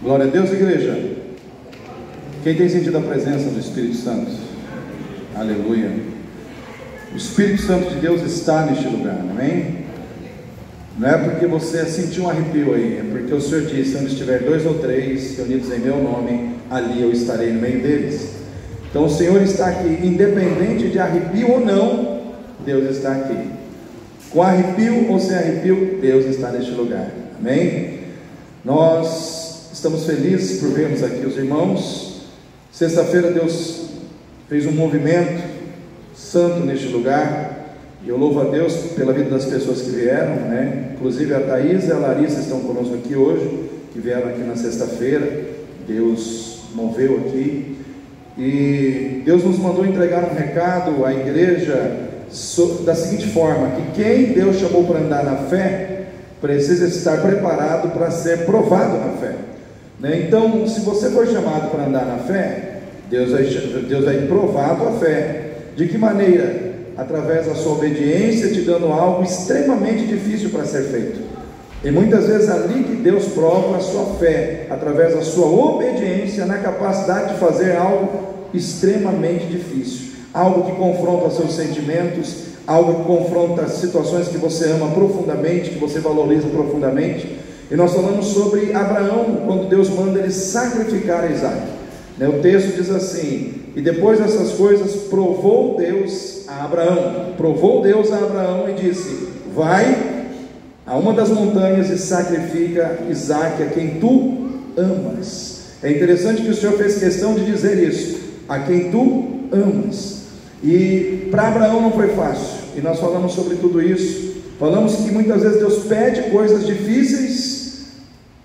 Glória a Deus, igreja. Quem tem sentido a presença do Espírito Santo? Aleluia. O Espírito Santo de Deus está neste lugar, amém? Não é porque você sentiu um arrepio aí, é porque o Senhor disse: onde estiver 2 ou 3 reunidos em meu nome, ali eu estarei no meio deles. Então o Senhor está aqui, independente de arrepio ou não, Deus está aqui. Com arrepio ou sem arrepio, Deus está neste lugar, amém? Nós estamos felizes por vermos aqui os irmãos. Sexta-feira Deus fez um movimento santo neste lugar, e eu louvo a Deus pela vida das pessoas que vieram, né? Inclusive a Thaís e a Larissa estão conosco aqui hoje, que vieram aqui na sexta-feira. Deus moveu aqui, e Deus nos mandou entregar um recado à igreja da seguinte forma: que quem Deus chamou para andar na fé, precisa estar preparado para ser provado na fé, né? Então, se você for chamado para andar na fé, Deus vai provar a tua fé. De que maneira? Através da sua obediência, te dando algo extremamente difícil para ser feito. E muitas vezes ali que Deus prova a sua fé, através da sua obediência, na capacidade de fazer algo extremamente difícil, algo que confronta seus sentimentos, algo que confronta situações que você ama profundamente, que você valoriza profundamente. E nós falamos sobre Abraão, quando Deus manda ele sacrificar Isaac, né? O texto diz assim: e depois dessas coisas provou Deus a Abraão e disse: vai a uma das montanhas e sacrifica Isaac, a quem tu amas. É interessante que o Senhor fez questão de dizer isso: a quem tu amas. E para Abraão não foi fácil, e nós falamos sobre tudo isso. Falamos que muitas vezes Deus pede coisas difíceis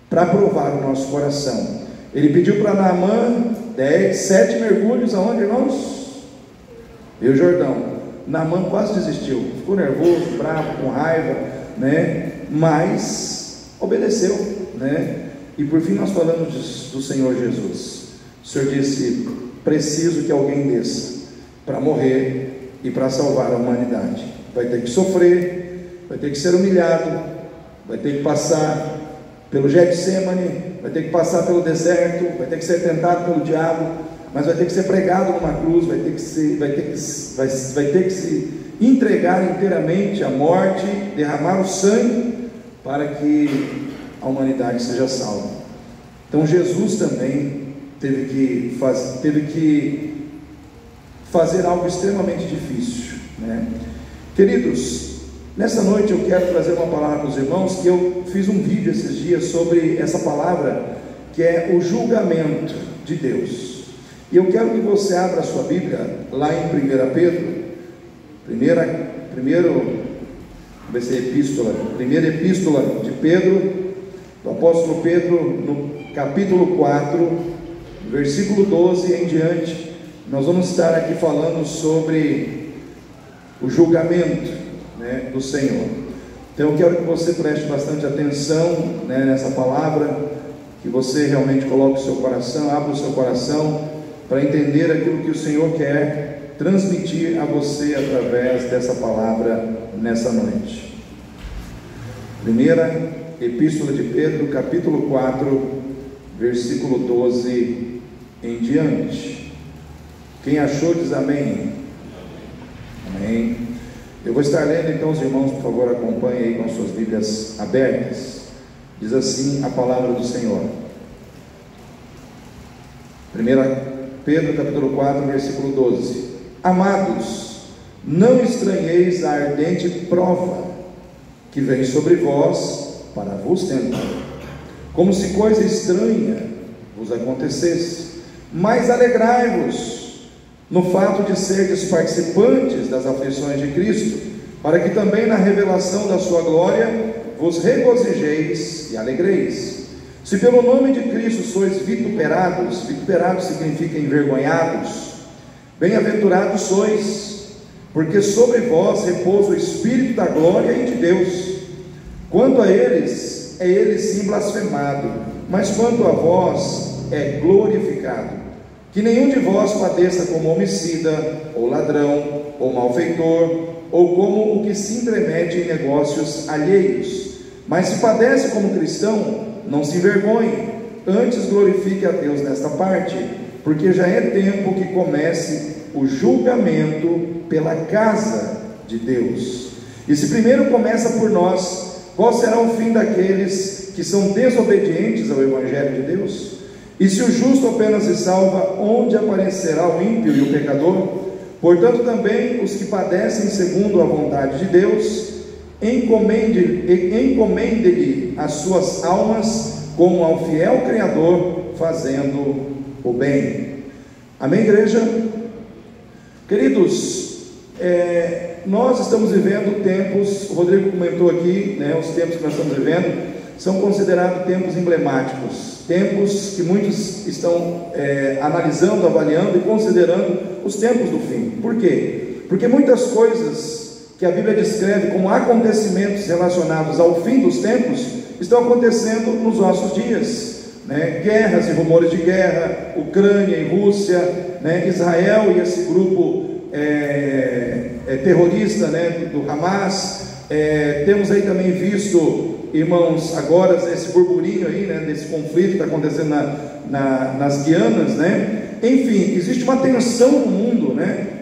para provar o nosso coração. Ele pediu para Naamã 7 mergulhos, aonde, irmãos? Rio Jordão. Naamã quase desistiu, ficou nervoso, bravo, com raiva, né? Mas obedeceu, né? E por fim nós falamos do Senhor Jesus. O Senhor disse: preciso que alguém desça para morrer e para salvar a humanidade. Vai ter que sofrer, vai ter que ser humilhado, vai ter que passar pelo Getsemane, vai ter que passar pelo deserto, vai ter que ser tentado pelo diabo, mas vai ter que ser pregado numa cruz, vai ter que se entregar inteiramente à morte, derramar o sangue para que a humanidade seja salva. Então Jesus também teve que fazer algo extremamente difícil, né? Queridos, nessa noite eu quero trazer uma palavra para os irmãos, que eu fiz um vídeo esses dias sobre essa palavra, que é o julgamento de Deus. E eu quero que você abra a sua Bíblia lá em 1 Pedro, primeira epístola de Pedro, do apóstolo Pedro, no capítulo 4, versículo 12 em diante. Nós vamos estar aqui falando sobre o julgamento, né, do Senhor. Então eu quero que você preste bastante atenção, né, nessa palavra, que você realmente coloque o seu coração, abra o seu coração para entender aquilo que o Senhor quer transmitir a você através dessa palavra nessa noite. Primeira epístola de Pedro, capítulo 4, versículo 12 em diante. Quem achou diz amém. Amém. Eu vou estar lendo, então os irmãos, por favor, acompanhem aí com as suas Bíblias abertas. Diz assim a palavra do Senhor. 1 Pedro capítulo 4, versículo 12. Amados, não estranheis a ardente prova que vem sobre vós para vos tentar, como se coisa estranha vos acontecesse, mas alegrai-vos no fato de serdes participantes das aflições de Cristo, para que também na revelação da sua glória vos regozijeis e alegreis. Se pelo nome de Cristo sois vituperados, vituperados significa envergonhados, bem-aventurados sois, porque sobre vós repousa o Espírito da glória e de Deus. Quanto a eles, é ele sim blasfemado, mas quanto a vós, é glorificado. Que nenhum de vós padeça como homicida, ou ladrão, ou malfeitor, ou como o que se intromete em negócios alheios. Mas se padece como cristão, não se envergonhe, antes glorifique a Deus nesta parte, porque já é tempo que comece o julgamento pela casa de Deus. E se primeiro começa por nós, qual será o fim daqueles que são desobedientes ao Evangelho de Deus? E se o justo apenas se salva, onde aparecerá o ímpio e o pecador? Portanto, também os que padecem segundo a vontade de Deus, encomende-lhe as suas almas como ao fiel Criador, fazendo o bem. Amém, igreja? Queridos, nós estamos vivendo tempos, o Rodrigo comentou aqui, os tempos que nós estamos vivendo são considerados tempos emblemáticos, tempos que muitos estão analisando, avaliando e considerando os tempos do fim. Por quê? Porque muitas coisas que a Bíblia descreve como acontecimentos relacionados ao fim dos tempos estão acontecendo nos nossos dias. Guerras e rumores de guerra, Ucrânia e Rússia, Israel e esse grupo terrorista, do Hamas. Temos aí também visto, irmãos, agora esse burburinho aí, desse conflito que está acontecendo nas Guianas, Enfim, existe uma tensão no mundo,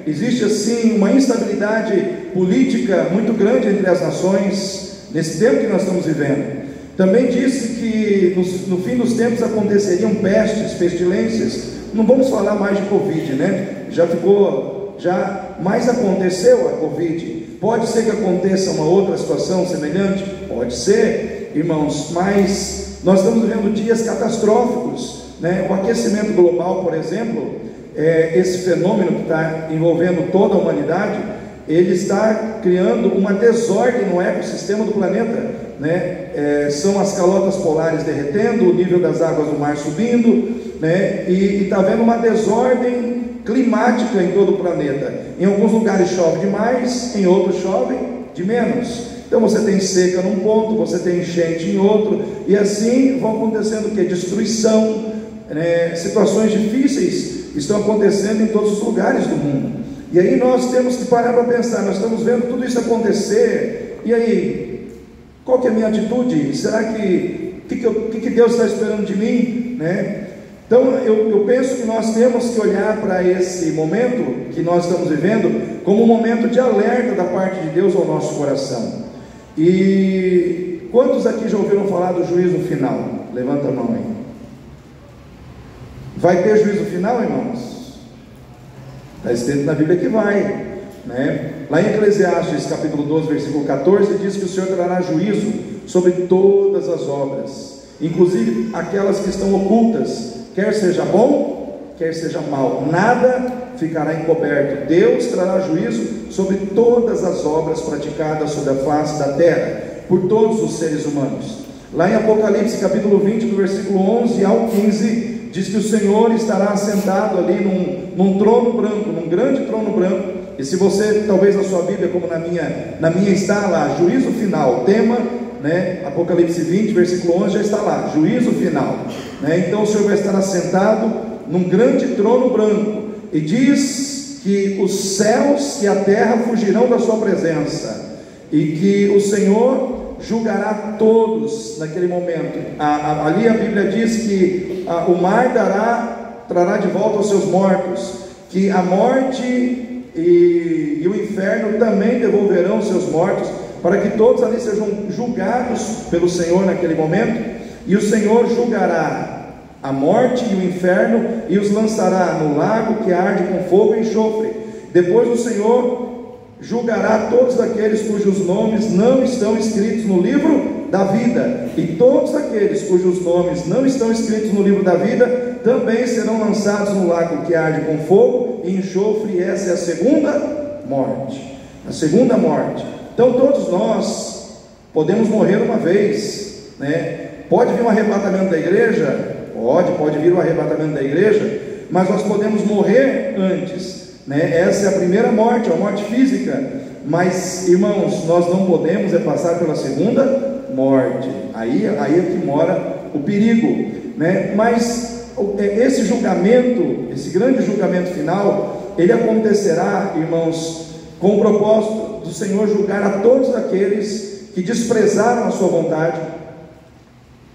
Existe assim uma instabilidade política muito grande entre as nações nesse tempo que nós estamos vivendo. Também disse que no fim dos tempos aconteceriam pestes, pestilências. Não vamos falar mais de Covid, mas aconteceu a Covid. Pode ser que aconteça uma outra situação semelhante? Pode ser, irmãos, mas nós estamos vivendo dias catastróficos, O aquecimento global, por exemplo, esse fenômeno que está envolvendo toda a humanidade, ele está criando uma desordem no ecossistema do planeta, são as calotas polares derretendo, o nível das águas do mar subindo, e está havendo uma desordem climática em todo o planeta. Em alguns lugares chove demais, em outros chove de menos. Então você tem seca num ponto, você tem enchente em outro, e assim vão acontecendo o que? Destruição, situações difíceis estão acontecendo em todos os lugares do mundo. E aí nós temos que parar para pensar, nós estamos vendo tudo isso acontecer, e aí, qual que é a minha atitude? Será que Deus está esperando de mim? Então eu penso que nós temos que olhar para esse momento que nós estamos vivendo como um momento de alerta da parte de Deus ao nosso coração. E quantos aqui já ouviram falar do juízo final? Levanta a mão aí. Vai ter juízo final, irmãos? Está escrito na Bíblia que vai, Lá em Eclesiastes capítulo 12, versículo 14, diz que o Senhor trará juízo sobre todas as obras, inclusive aquelas que estão ocultas, quer seja bom, quer seja mal, nada ficará encoberto. Deus trará juízo sobre todas as obras praticadas sobre a face da terra, por todos os seres humanos. Lá em Apocalipse capítulo 20, do versículo 11 ao 15, diz que o Senhor estará assentado ali num trono branco, num grande trono branco. E se você, talvez na sua Bíblia, como na minha está lá, juízo final, tema, Apocalipse 20, versículo 11, já está lá, juízo final, Então o Senhor vai estar assentado num grande trono branco, e diz que os céus e a terra fugirão da sua presença, e que o Senhor julgará todos naquele momento. Ali a Bíblia diz que o mar trará de volta os seus mortos, que a morte e o inferno também devolverão os seus mortos, para que todos ali sejam julgados pelo Senhor naquele momento. E o Senhor julgará a morte e o inferno e os lançará no lago que arde com fogo e enxofre. Depois o Senhor julgará todos aqueles cujos nomes não estão escritos no livro da vida, e todos aqueles cujos nomes não estão escritos no livro da vida também serão lançados no lago que arde com fogo e enxofre. E essa é a segunda morte, Então todos nós podemos morrer uma vez, Pode vir um arrebatamento da igreja? Pode vir o arrebatamento da igreja, mas nós podemos morrer antes, Essa é a primeira morte, a morte física. Mas, irmãos, nós não podemos passar pela segunda morte. Aí é que mora o perigo, Mas esse julgamento, esse grande julgamento final, ele acontecerá, irmãos, com o propósito do Senhor julgar a todos aqueles que desprezaram a sua vontade,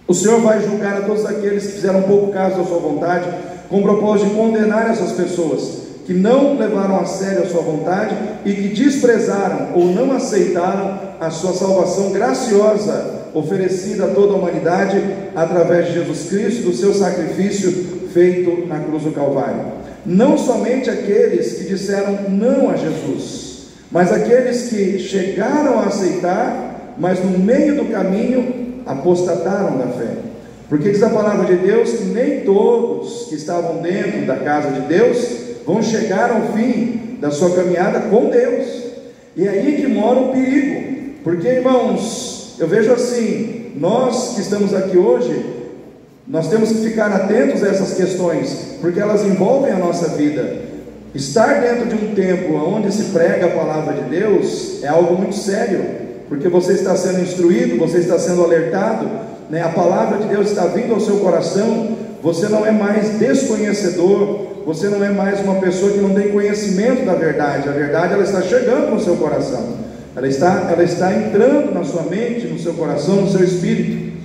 O Senhor vai julgar a todos aqueles que fizeram pouco caso da sua vontade, com o propósito de condenar essas pessoas que não levaram a sério a sua vontade e que desprezaram ou não aceitaram a sua salvação graciosa oferecida a toda a humanidade através de Jesus Cristo, do seu sacrifício feito na cruz do Calvário. Não somente aqueles que disseram não a Jesus, mas aqueles que chegaram a aceitar, mas no meio do caminho apostataram da fé. Porque diz a palavra de Deus que nem todos que estavam dentro da casa de Deus vão chegar ao fim da sua caminhada com Deus. E é aí que mora o perigo. Porque, irmãos, eu vejo assim, nós que estamos aqui hoje, nós temos que ficar atentos a essas questões, porque elas envolvem a nossa vida. Estar dentro de um templo onde se prega a palavra de Deus é algo muito sério, porque você está sendo instruído, você está sendo alertado, né? A palavra de Deus está vindo ao seu coração. Você não é mais desconhecedor, você não é mais uma pessoa que não tem conhecimento da verdade. A verdade, ela está chegando no seu coração, ela está entrando na sua mente, no seu coração, no seu espírito.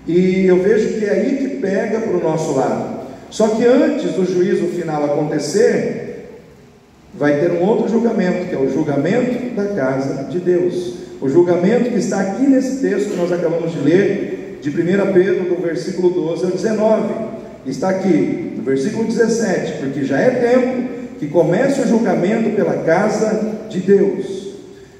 E eu vejo que é aí que pega para o nosso lado. Só que antes do juízo final acontecer, vai ter um outro julgamento, que é o julgamento da casa de Deus. O julgamento que está aqui nesse texto que nós acabamos de ler, de 1 Pedro, do versículo 12 ao 19. Está aqui, no versículo 17, porque já é tempo que comece o julgamento pela casa de Deus.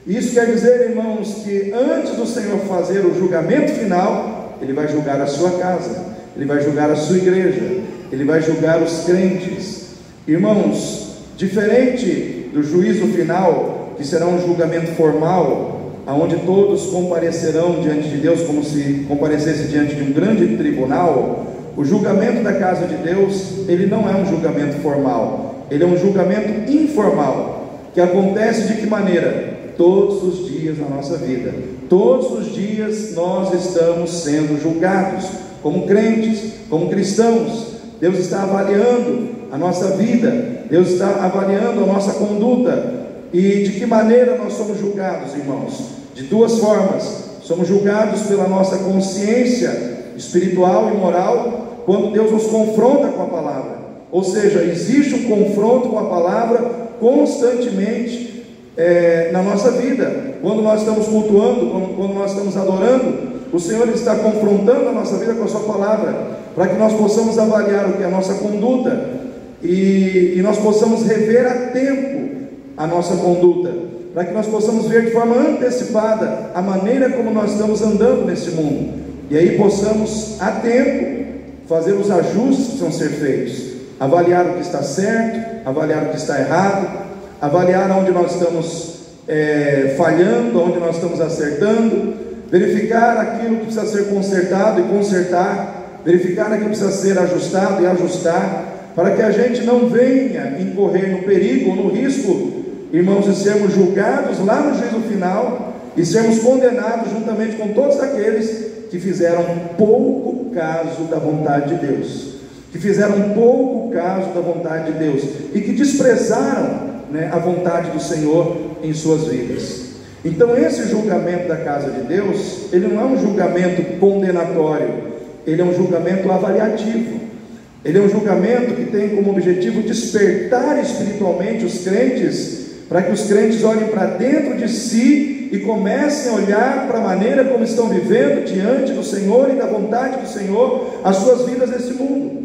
Isso quer dizer, irmãos, que antes do Senhor fazer o julgamento final, Ele vai julgar a sua casa, Ele vai julgar a sua igreja, Ele vai julgar os crentes. Irmãos, diferente do juízo final, que será um julgamento formal, aonde todos comparecerão diante de Deus como se comparecesse diante de um grande tribunal, o julgamento da casa de Deus, ele não é um julgamento formal, ele é um julgamento informal, que acontece de que maneira? Todos os dias na nossa vida, todos os dias nós estamos sendo julgados, como crentes, como cristãos. Deus está avaliando a nossa vida, Deus está avaliando a nossa conduta. E de que maneira nós somos julgados, irmãos? De duas formas. Somos julgados pela nossa consciência espiritual e moral, quando Deus nos confronta com a palavra. Ou seja, existe um confronto com a palavra constantemente na nossa vida. Quando nós estamos cultuando, quando nós estamos adorando, o Senhor está confrontando a nossa vida com a sua palavra, para que nós possamos avaliar o que é a nossa conduta, e nós possamos rever a tempo a nossa conduta, para que nós possamos ver de forma antecipada a maneira como nós estamos andando nesse mundo, e aí possamos a tempo fazer os ajustes que precisam ser feitos, avaliar o que está certo, avaliar o que está errado, avaliar onde nós estamos falhando, onde nós estamos acertando, verificar aquilo que precisa ser consertado e consertar, verificar aquilo que precisa ser ajustado e ajustar, para que a gente não venha incorrer no perigo ou no risco, irmãos, de sermos julgados lá no juízo final e sermos condenados juntamente com todos aqueles que fizeram pouco caso da vontade de Deus, que fizeram pouco caso da vontade de Deus e que desprezaram, a vontade do Senhor em suas vidas. Então esse julgamento da casa de Deus, ele não é um julgamento condenatório, ele é um julgamento avaliativo. Ele é um julgamento que tem como objetivo despertar espiritualmente os crentes, para que os crentes olhem para dentro de si e comecem a olhar para a maneira como estão vivendo diante do Senhor e da vontade do Senhor as suas vidas nesse mundo.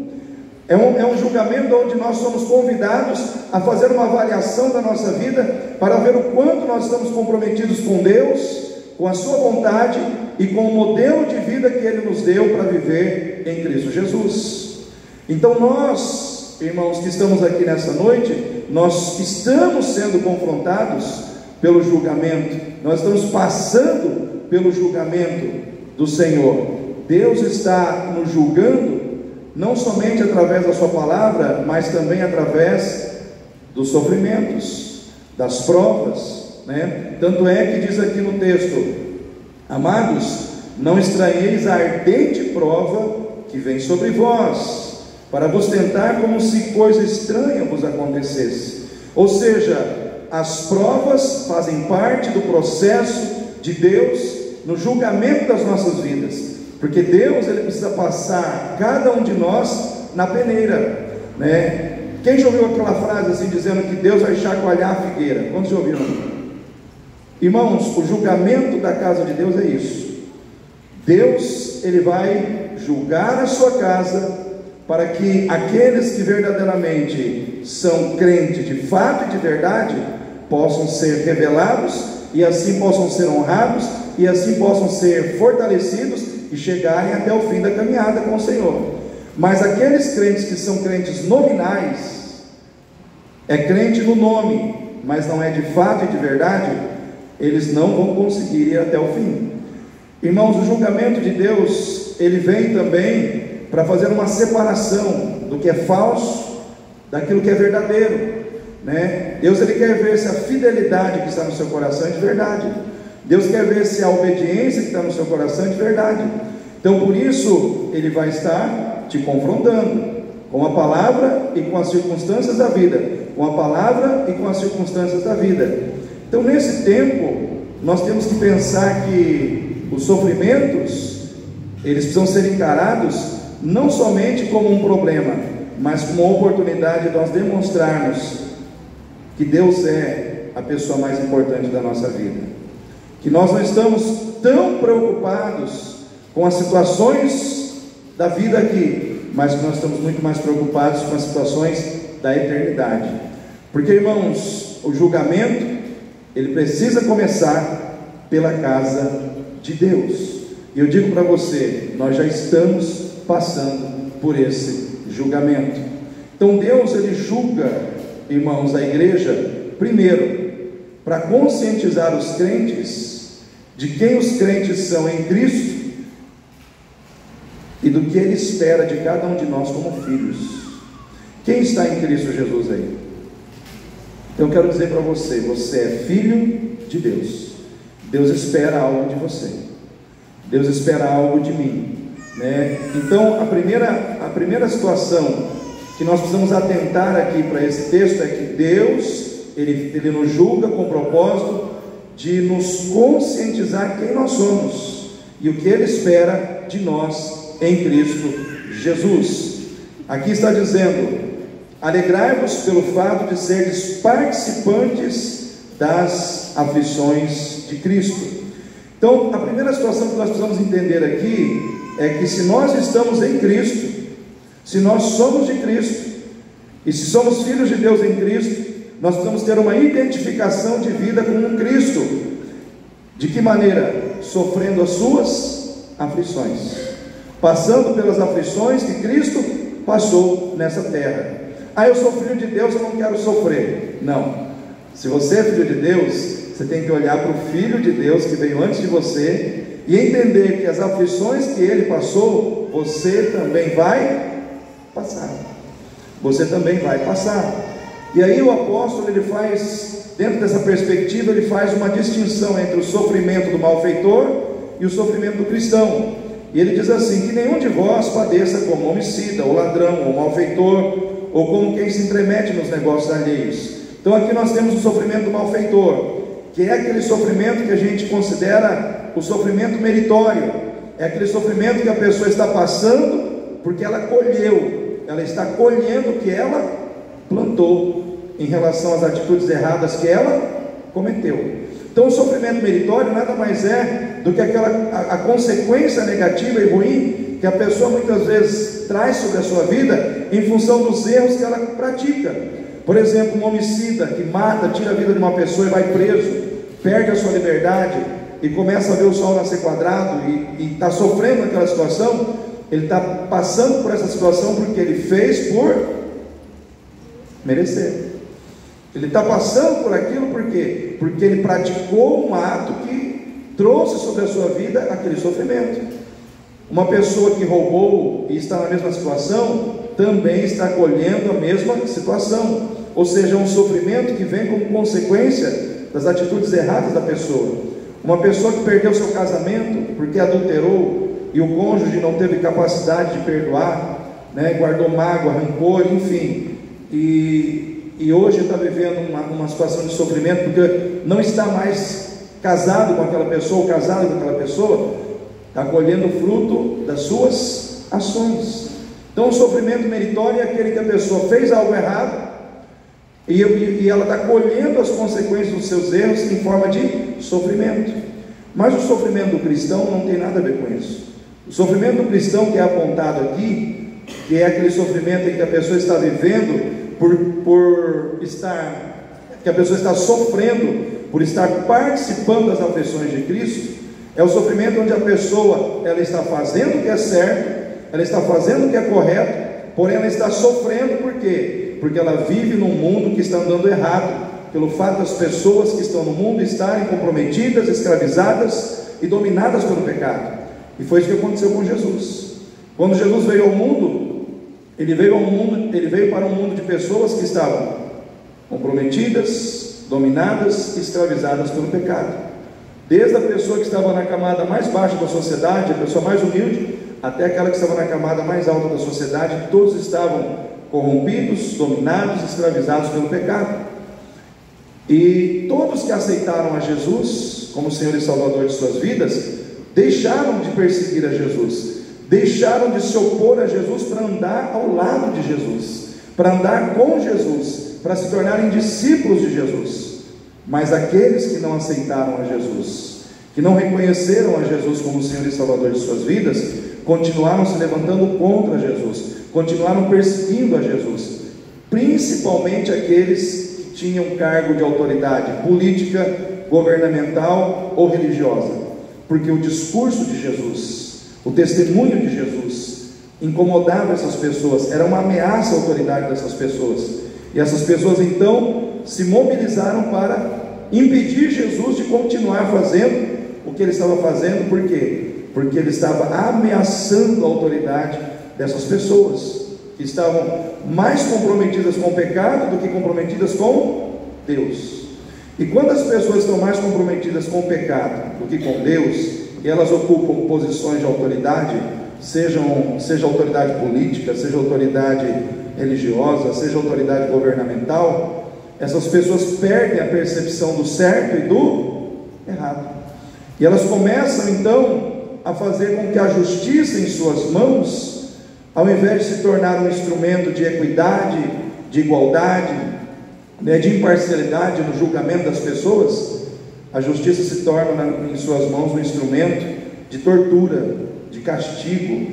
É um julgamento onde nós somos convidados a fazer uma avaliação da nossa vida, para ver o quanto nós estamos comprometidos com Deus, com a sua vontade e com o modelo de vida que Ele nos deu para viver em Cristo Jesus. Então nós, irmãos que estamos aqui nessa noite, nós estamos sendo confrontados pelo julgamento, nós estamos passando pelo julgamento do Senhor. Deus está nos julgando, não somente através da sua palavra, mas também através dos sofrimentos, das provas, Tanto é que diz aqui no texto: amados, não estranheis a ardente prova que vem sobre vós, para vos tentar como se coisa estranha vos acontecesse. Ou seja, as provas fazem parte do processo de Deus no julgamento das nossas vidas. porque Deus ele precisa passar cada um de nós na peneira, né? Quem já ouviu aquela frase assim, dizendo que Deus vai chacoalhar a figueira? Quantos já ouviram? Irmãos, o julgamento da casa de Deus é isso. Deus ele vai julgar a sua casa, para que aqueles que verdadeiramente são crentes de fato e de verdade possam ser revelados, e assim possam ser honrados, e assim possam ser fortalecidos e chegarem até o fim da caminhada com o Senhor. Mas aqueles crentes que são crentes nominais, é crente no nome, mas não é de fato e de verdade, eles não vão conseguir ir até o fim. Irmãos, o julgamento de Deus, ele vem também para fazer uma separação do que é falso, daquilo que é verdadeiro, né? Deus ele quer ver se a fidelidade que está no seu coração é de verdade. Deus quer ver se a obediência que está no seu coração é de verdade. Então por isso ele vai estar te confrontando com a palavra e com as circunstâncias da vida, com a palavra e com as circunstâncias da vida. Então nesse tempo nós temos que pensar que os sofrimentos eles precisam ser encarados não somente como um problema, mas como uma oportunidade de nós demonstrarmos que Deus é a pessoa mais importante da nossa vida, que nós não estamos tão preocupados com as situações da vida aqui, mas que nós estamos muito mais preocupados com as situações da eternidade, porque irmãos, o julgamento ele precisa começar pela casa de Deus, e eu digo para você, nós já estamos passando por esse julgamento. Então Deus ele julga, irmãos, a igreja, primeiro, para conscientizar os crentes de quem os crentes são em Cristo e do que Ele espera de cada um de nós como filhos. Quem está em Cristo Jesus aí? Então eu quero dizer para você, você é filho de Deus. Deus espera algo de você, Deus espera algo de mim, né? Então a primeira situação que nós precisamos atentar aqui para esse texto é que Deus ele nos julga com o propósito de nos conscientizar quem nós somos e o que Ele espera de nós em Cristo Jesus. Aqui está dizendo: alegrai-vos pelo fato de seres participantes das aflições de Cristo. Então a primeira situação que nós precisamos entender aqui é que se nós estamos em Cristo, se nós somos de Cristo, e se somos filhos de Deus em Cristo, nós precisamos ter uma identificação de vida com um Cristo. De que maneira? Sofrendo as suas aflições, passando pelas aflições que Cristo passou nessa terra. Eu sou filho de Deus, eu não quero sofrer. Não, se você é filho de Deus, você tem que olhar para o Filho de Deus que veio antes de você e entender que as aflições que Ele passou, você também vai passar. Você também vai passar. E aí o apóstolo ele faz, dentro dessa perspectiva, ele faz uma distinção entre o sofrimento do malfeitor e o sofrimento do cristão. E ele diz assim: que nenhum de vós padeça como homicida, ou ladrão, ou malfeitor, ou como quem se intromete nos negócios alheios. Então aqui nós temos o sofrimento do malfeitor, que é aquele sofrimento que a gente considera o sofrimento meritório. É aquele sofrimento que a pessoa está passando porque ela colheu, ela está colhendo o que ela plantou em relação às atitudes erradas que ela cometeu. Então o sofrimento meritório nada mais é do que a consequência negativa e ruim que a pessoa muitas vezes traz sobre a sua vida em função dos erros que ela pratica. Por exemplo, um homicida que mata, tira a vida de uma pessoa e vai preso, perde a sua liberdade e começa a ver o sol nascer quadrado e está sofrendo naquela situação. Ele está passando por essa situação porque ele fez por merecer. Ele está passando por aquilo porque ele praticou um ato que trouxe sobre a sua vida aquele sofrimento. Uma pessoa que roubou e está na mesma situação também está colhendo a mesma situação, ou seja, um sofrimento que vem como consequência das atitudes erradas da pessoa. Uma pessoa que perdeu seu casamento porque adulterou e o cônjuge não teve capacidade de perdoar, né, guardou mágoa, rancor, enfim, e hoje está vivendo uma situação de sofrimento porque não está mais casado com aquela pessoa ou casado com aquela pessoa. está colhendo o fruto das suas ações. Então o sofrimento meritório é aquele que a pessoa fez algo errado e ela está colhendo as consequências dos seus erros em forma de sofrimento. Mas o sofrimento do cristão não tem nada a ver com isso. O sofrimento do cristão que é apontado aqui, que é aquele sofrimento em que a pessoa está vivendo que a pessoa está sofrendo por estar participando das aflições de Cristo, é o sofrimento onde a pessoa, ela está fazendo o que é certo, ela está fazendo o que é correto, porém ela está sofrendo. Por quê? Porque ela vive num mundo que está andando errado, pelo fato das pessoas que estão no mundo estarem comprometidas, escravizadas e dominadas pelo pecado. E foi isso que aconteceu com Jesus. Quando Jesus veio ao mundo, ele veio para um mundo de pessoas que estavam comprometidas, dominadas e escravizadas pelo pecado. Desde a pessoa que estava na camada mais baixa da sociedade, a pessoa mais humilde, até aquela que estava na camada mais alta da sociedade, todos estavam corrompidos, dominados, escravizados pelo pecado. E todos que aceitaram a Jesus como Senhor e Salvador de suas vidas, deixaram de perseguir a Jesus, deixaram de se opor a Jesus para andar ao lado de Jesus, para andar com Jesus, para se tornarem discípulos de Jesus. Mas aqueles que não aceitaram a Jesus, que não reconheceram a Jesus como Senhor e Salvador de suas vidas, continuaram se levantando contra Jesus, continuaram perseguindo a Jesus, principalmente aqueles que tinham cargo de autoridade política, governamental ou religiosa, porque o discurso de Jesus, o testemunho de Jesus incomodava essas pessoas, era uma ameaça à autoridade dessas pessoas, e essas pessoas então se mobilizaram para impedir Jesus de continuar fazendo o que ele estava fazendo. Por quê? Porque ele estava ameaçando a autoridade dessas pessoas, que estavam mais comprometidas com o pecado do que comprometidas com Deus. E quando as pessoas estão mais comprometidas com o pecado do que com Deus, e elas ocupam posições de autoridade, seja autoridade política, seja autoridade religiosa, seja autoridade governamental, essas pessoas perdem a percepção do certo e do errado, e elas começam então a fazer com que a justiça em suas mãos, ao invés de se tornar um instrumento de equidade, de igualdade, de imparcialidade no julgamento das pessoas, a justiça se torna em suas mãos um instrumento de tortura, de castigo,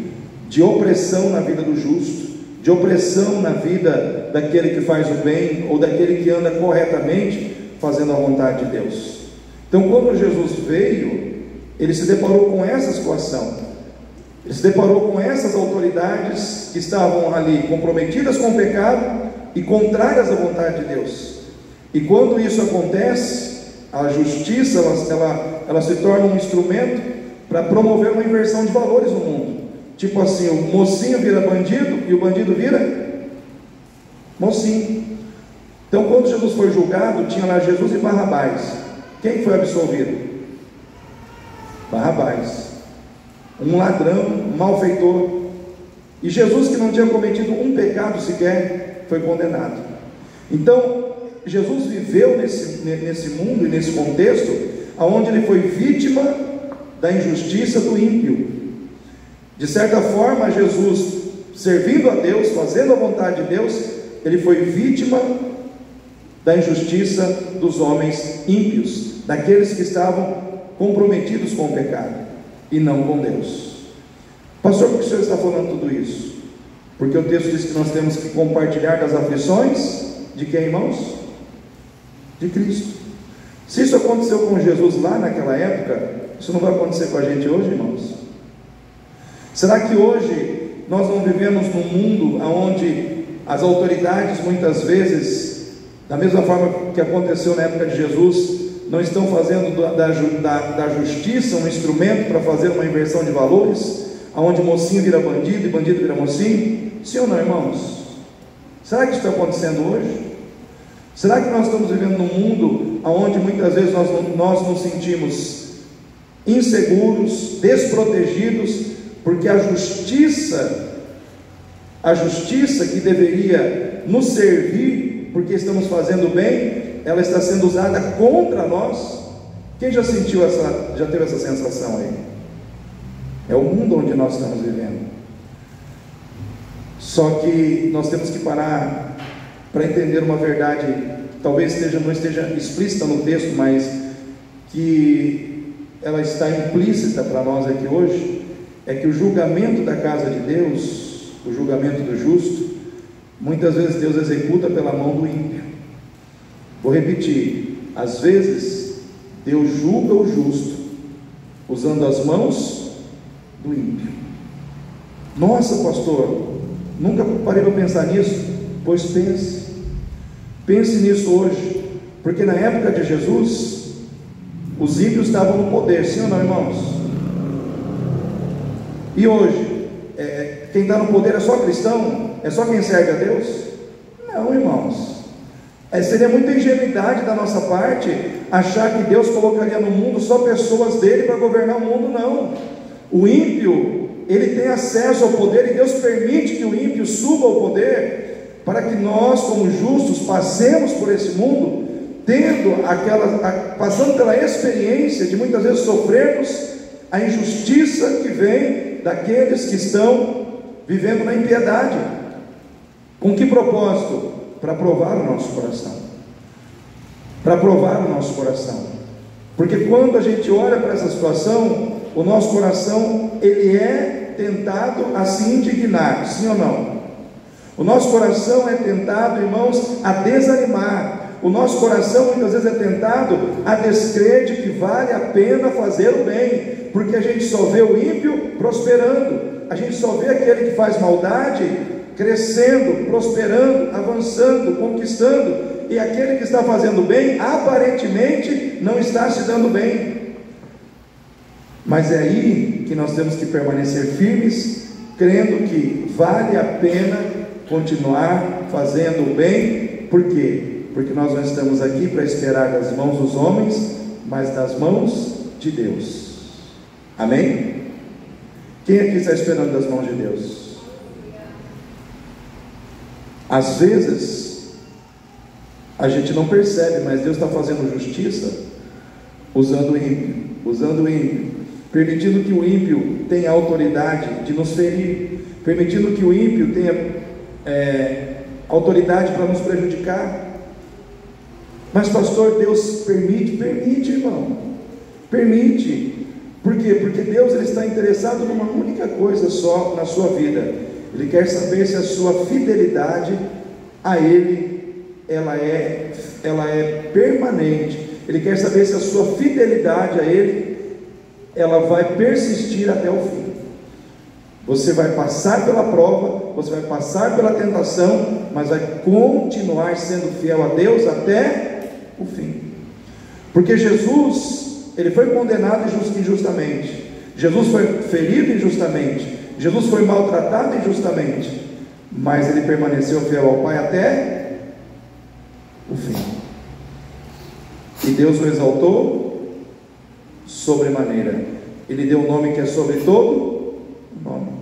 de opressão na vida do justo, de opressão na vida daquele que faz o bem, ou daquele que anda corretamente fazendo a vontade de Deus. Então, quando Jesus veio, ele se deparou com essa situação, ele se deparou com essas autoridades que estavam ali comprometidas com o pecado e contrárias à vontade de Deus. E quando isso acontece, a justiça ela se torna um instrumento para promover uma inversão de valores no mundo. Tipo assim, o mocinho vira bandido e o bandido vira mocinho. Então, quando Jesus foi julgado, tinha lá Jesus e Barrabás. Quem foi absolvido? Barrabás, um ladrão, um malfeitor. E Jesus, que não tinha cometido um pecado sequer, foi condenado. Então, Jesus viveu nesse mundo e nesse contexto, onde ele foi vítima da injustiça do ímpio. De certa forma, Jesus, servindo a Deus, fazendo a vontade de Deus, ele foi vítima da injustiça dos homens ímpios, daqueles que estavam comprometidos com o pecado e não com Deus. Pastor, por que o senhor está falando tudo isso? Porque o texto diz que nós temos que compartilhar das aflições de quem, irmãos? De Cristo. Se isso aconteceu com Jesus lá naquela época, isso não vai acontecer com a gente hoje, irmãos? Será que hoje nós não vivemos num mundo onde as autoridades muitas vezes, da mesma forma que aconteceu na época de Jesus, não estão fazendo da justiça um instrumento para fazer uma inversão de valores, onde mocinho vira bandido e bandido vira mocinho? Sim ou não, irmãos? Será que isso está acontecendo hoje? Será que nós estamos vivendo num mundo onde muitas vezes nós nos sentimos inseguros, desprotegidos, porque a justiça que deveria nos servir, porque estamos fazendo bem, ela está sendo usada contra nós? Quem já teve essa sensação aí? É o mundo onde nós estamos vivendo. Só que nós temos que parar para entender uma verdade, talvez não esteja explícita no texto, mas que ela está implícita para nós aqui hoje, é que o julgamento da casa de Deus, o julgamento do justo, muitas vezes Deus executa pela mão do ímpio. Vou repetir, às vezes Deus julga o justo usando as mãos do ímpio. Nossa, pastor, nunca parei para pensar nisso. Pois pense nisso hoje, porque na época de Jesus os ímpios estavam no poder, sim ou não, irmãos? E hoje, quem está no poder é só cristão? É só quem serve a Deus? Não, irmãos. Seria muita ingenuidade da nossa parte achar que Deus colocaria no mundo só pessoas dele para governar o mundo. Não. O ímpio, ele tem acesso ao poder, e Deus permite que o ímpio suba ao poder, para que nós, como justos, passemos por esse mundo, passando pela experiência de muitas vezes sofrermos a injustiça que vem daqueles que estão vivendo na impiedade. Com que propósito? Para provar o nosso coração. Para provar o nosso coração. Porque quando a gente olha para essa situação, o nosso coração, ele é tentado a se indignar, sim ou não? O nosso coração é tentado, irmãos, a desanimar. O nosso coração muitas vezes é tentado a descrer de que vale a pena fazer o bem, porque a gente só vê o ímpio prosperando, a gente só vê aquele que faz maldade crescendo, prosperando, avançando, conquistando, e aquele que está fazendo bem, aparentemente não está se dando bem. Mas é aí que nós temos que permanecer firmes, crendo que vale a pena continuar fazendo o bem. Por quê? Porque nós não estamos aqui para esperar das mãos dos homens, mas das mãos de Deus. Amém? Quem aqui está esperando das mãos de Deus? Às vezes a gente não percebe, mas Deus está fazendo justiça usando o ímpio, permitindo que o ímpio tenha autoridade de nos ferir, permitindo que o ímpio tenha autoridade para nos prejudicar. Mas pastor, Deus permite, irmão, permite. Por quê? Porque Deus, ele está interessado numa única coisa só na sua vida. Ele quer saber se a sua fidelidade a Ele, ela é permanente. Ele quer saber se a sua fidelidade a Ele, ela vai persistir até o fim. Você vai passar pela prova, você vai passar pela tentação, mas vai continuar sendo fiel a Deus até o fim. Porque Jesus, ele foi condenado injustamente, Jesus foi ferido injustamente, Jesus foi maltratado injustamente, mas ele permaneceu fiel ao Pai até o fim. E Deus o exaltou sobremaneira. Ele deu um nome que é sobre todo nome.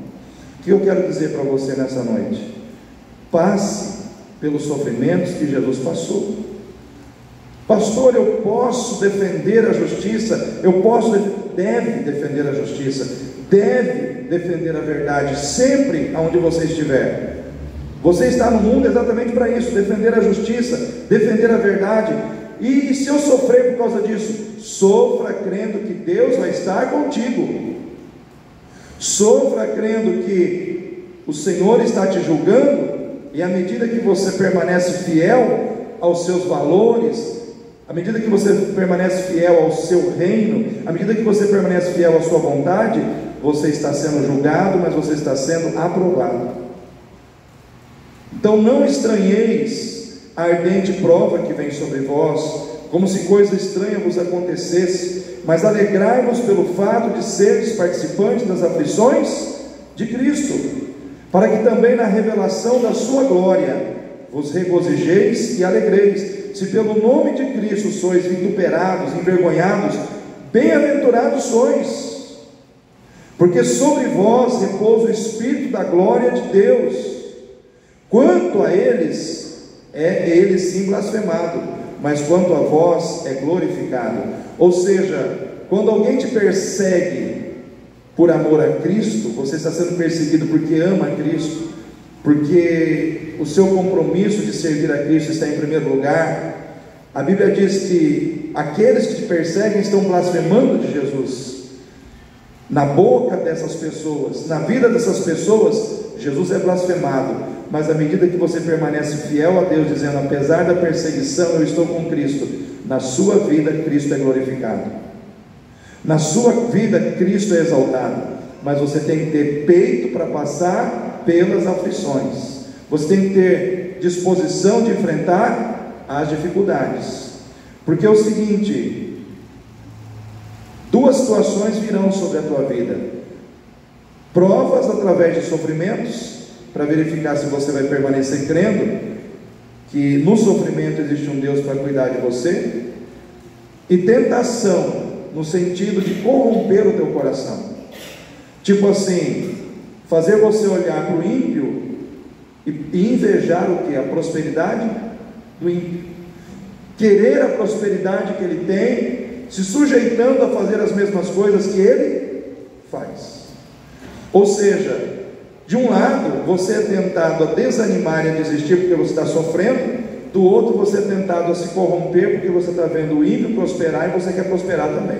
O que eu quero dizer para você nessa noite? Passe pelos sofrimentos que Jesus passou. Pastor, eu posso defender a justiça, deve defender a justiça, deve defender a verdade, sempre aonde você estiver. Você está no mundo exatamente para isso, defender a justiça, defender a verdade. E se eu sofrer por causa disso, sofra crendo que Deus vai estar contigo, sofra crendo que o Senhor está te julgando, e à medida que você permanece fiel aos seus valores, à medida que você permanece fiel ao seu reino, à medida que você permanece fiel à sua vontade, você está sendo julgado, mas você está sendo aprovado. Então não estranheis a ardente prova que vem sobre vós, como se coisa estranha vos acontecesse, mas alegrai-vos pelo fato de seres participantes das aflições de Cristo, para que também na revelação da sua glória vos regozijeis e alegreis. Se pelo nome de Cristo sois vituperados, envergonhados, bem-aventurados sois, porque sobre vós repousa o Espírito da glória de Deus. Quanto a eles, é ele sim blasfemado, mas quanto a vós é glorificado. Ou seja, quando alguém te persegue, por amor a Cristo, você está sendo perseguido porque ama a Cristo, porque o seu compromisso de servir a Cristo está em primeiro lugar, a Bíblia diz que aqueles que te perseguem estão blasfemando de Jesus. Na boca dessas pessoas, na vida dessas pessoas, Jesus é blasfemado, mas à medida que você permanece fiel a Deus, dizendo: apesar da perseguição, eu estou com Cristo, na sua vida Cristo é glorificado, na sua vida Cristo é exaltado. Mas você tem que ter peito para passar pelas aflições, você tem que ter disposição de enfrentar as dificuldades, porque é o seguinte: duas situações virão sobre a tua vida: provas através de sofrimentos, para verificar se você vai permanecer crendo que no sofrimento existe um Deus para cuidar de você, e tentação, no sentido de corromper o teu coração, tipo assim, fazer você olhar para o ímpio e invejar o que? A prosperidade do ímpio, querer a prosperidade que ele tem, se sujeitando a fazer as mesmas coisas que ele faz. Ou seja, de um lado você é tentado a desanimar e a desistir porque você está sofrendo, do outro você é tentado a se corromper porque você está vendo o ímpio prosperar e você quer prosperar também.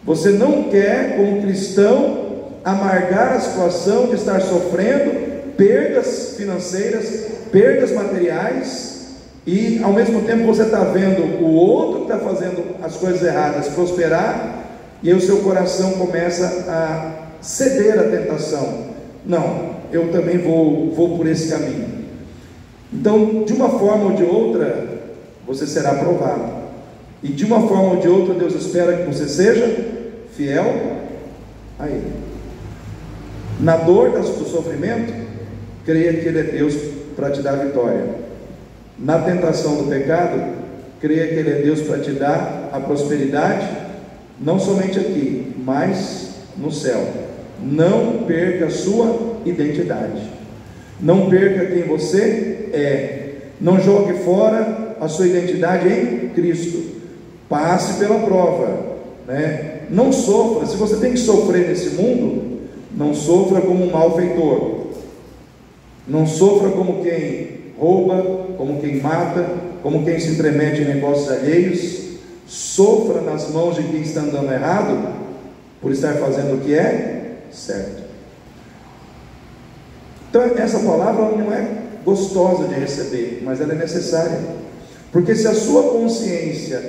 Você não quer, como cristão, amargar a situação de estar sofrendo perdas financeiras, perdas materiais, e ao mesmo tempo você está vendo o outro que está fazendo as coisas erradas prosperar, e aí o seu coração começa a ceder à tentação. Não, eu também vou por esse caminho. Então, de uma forma ou de outra, você será provado, e de uma forma ou de outra Deus espera que você seja fiel a Ele. Na dor do sofrimento, creia que Ele é Deus para te dar vitória. Na tentação do pecado, creia que Ele é Deus para te dar a prosperidade, não somente aqui, mas no céu. Não perca a sua identidade, não perca quem você é, não jogue fora a sua identidade em Cristo. Passe pela prova, né? Não sofra. Se você tem que sofrer nesse mundo, não sofra como um malfeitor, não sofra como quem rouba, como quem mata, como quem se intromete em negócios alheios. Sofra nas mãos de quem está andando errado, por estar fazendo o que é certo. Então essa palavra não é gostosa de receber, mas ela é necessária, porque se a sua consciência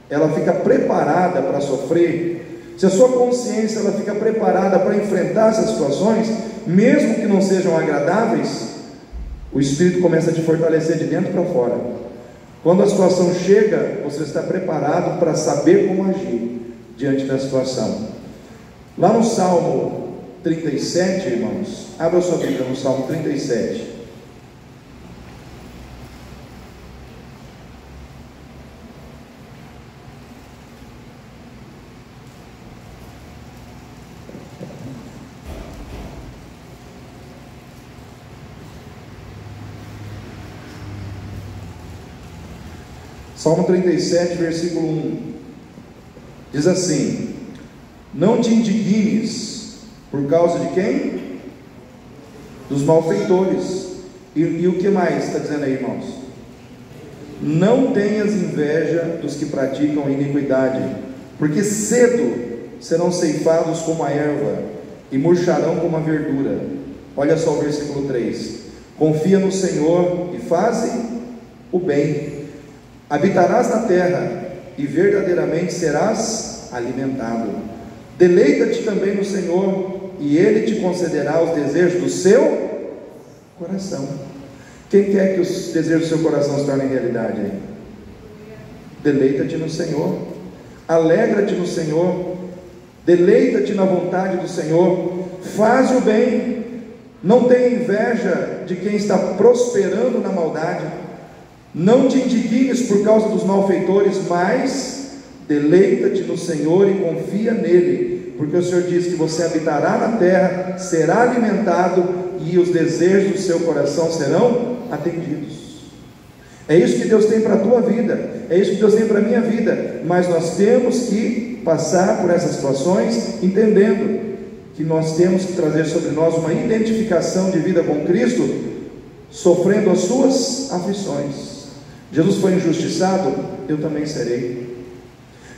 ela fica preparada para sofrer, se a sua consciência ela fica preparada para enfrentar essas situações, mesmo que não sejam agradáveis, o Espírito começa a te fortalecer de dentro para fora. Quando a situação chega, você está preparado para saber como agir diante da situação. Lá no Salmo 37, irmãos, abra sua Bíblia no Salmo 37. Salmo 37, versículo 1, diz assim: não te indignes por causa de quem? Dos malfeitores. E o que mais está dizendo aí, irmãos? Não tenhas inveja dos que praticam iniquidade, porque cedo serão ceifados como a erva e murcharão como a verdura. Olha só o versículo 3: confia no Senhor e faze o bem, habitarás na terra e verdadeiramente serás alimentado. Deleita-te também no Senhor e Ele te concederá os desejos do seu coração. Quem quer que os desejos do seu coração se tornem realidade aí? Deleita-te no Senhor, alegra-te no Senhor, deleita-te na vontade do Senhor, faz o bem, não tenha inveja de quem está prosperando na maldade, não te indignes por causa dos malfeitores, mas deleita-te no Senhor e confia nele, porque o Senhor diz que você habitará na terra, será alimentado e os desejos do seu coração serão atendidos. É isso que Deus tem para a tua vida, é isso que Deus tem para a minha vida, mas nós temos que passar por essas situações entendendo que nós temos que trazer sobre nós uma identificação de vida com Cristo, sofrendo as suas aflições. Jesus foi injustiçado, eu também serei.